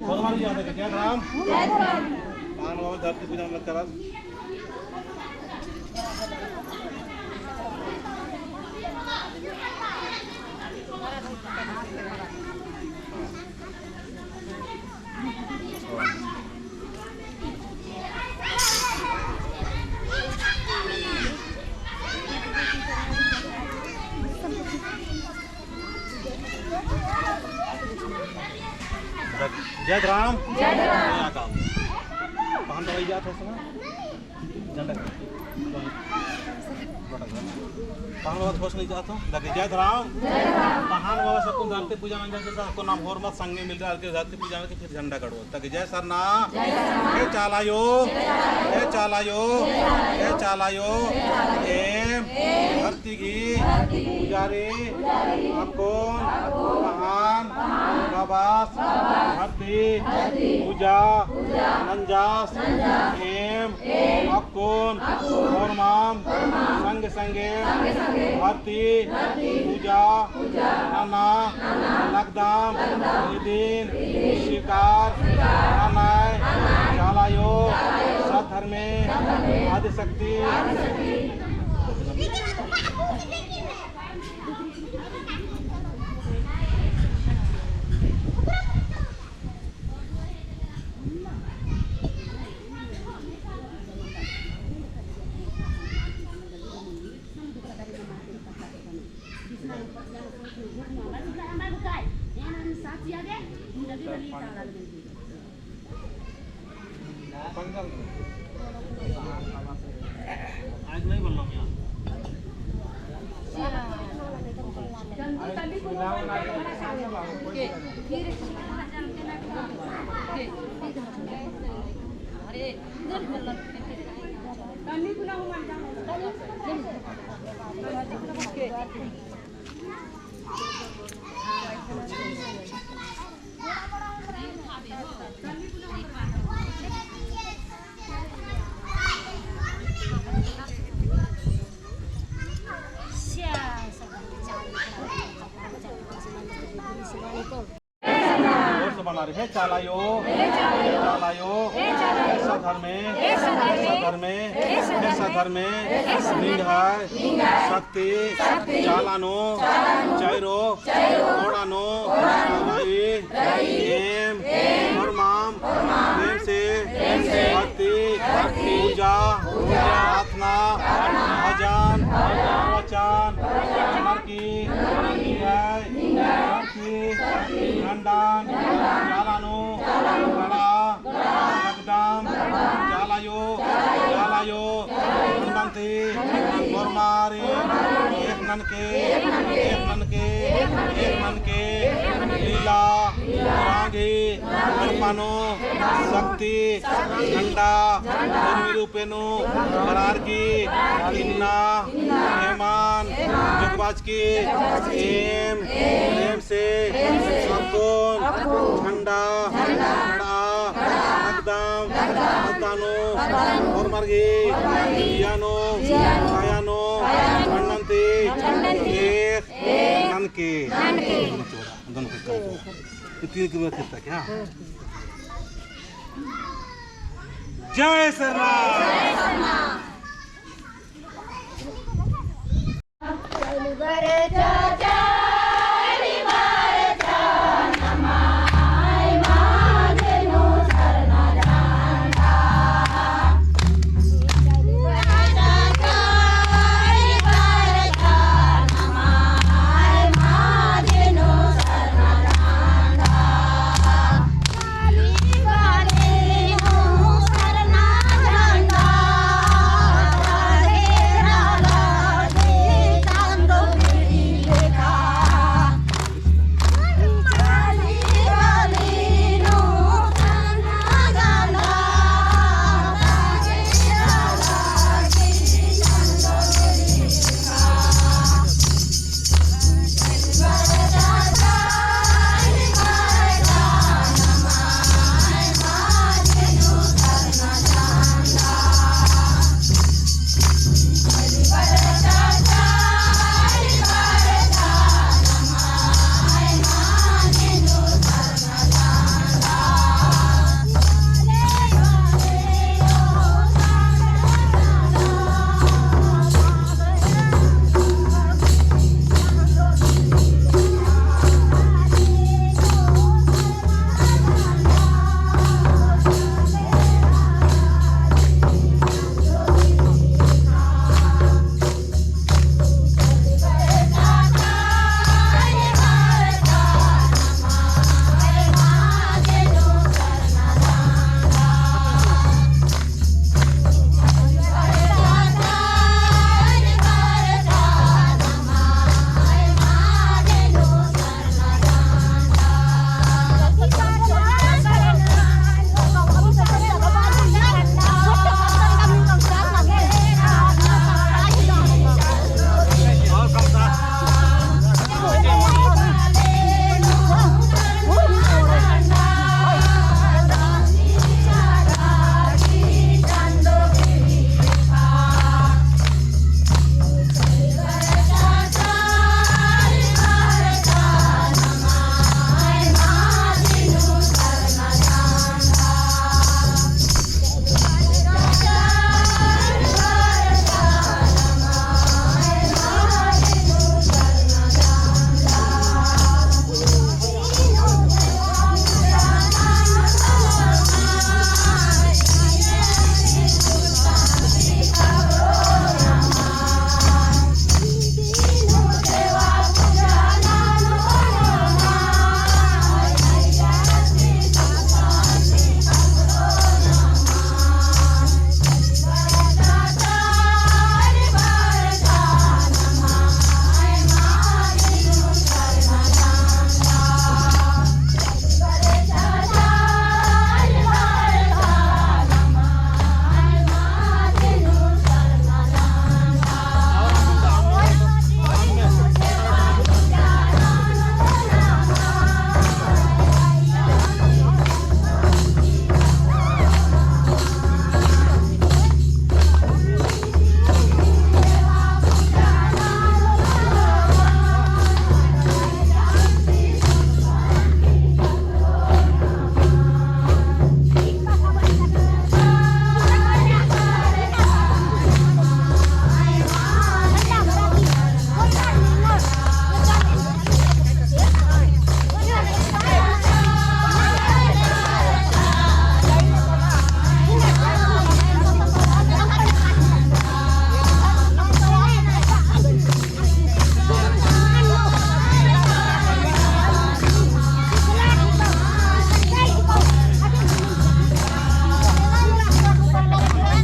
हनुमान जी आते क्या राम जय राम। पान बाबा धरती पूजा मत करा जय राम जय राम। यहाँ का पान दवाई जात हो सुना झंडा पान बाबा थोस नहीं जाता लगे जय राम पहान बाबा सबको धरती पूजा में जाते सबको नाम और मत संग में मिल रहा है धरती पूजा में फिर झंडा कड़ो तक जय सरना हे चालायो हे चालायो हे चालायो एम धरती की पुजारी आपको पहान बाबास धरती पूजा नंजास एम अकुन और माम संग संगे धरती पूजा नाना लगदाम दिन शिकार नानाय चालायो सधर्मे आदिशक्ति आज नहीं बोल रहा हूँ बना रहे चालायो चालायो सधर्मे सधर्मे सधर्मे निंगाय शक्ति चालानो चैरो ओडानो एम परमाम प्रेम से भक्ति पूजा प्रार्थना भजन वचन की खंडन चालानो कड़ा लगदाम चालायो चालायो खंडंती गोरमारी एक नन के लीला रागी अर्पणो शक्ति खंडा रूपेनु करार की किन्ना मेहमान जगबाज की एम प्रेम से संतोन ठंडा खड़ा एकदम अदानो और मर्गी यानो आयानो अनंती एक ननके दोनों कितनी की बात करता क्या जय श्री राम।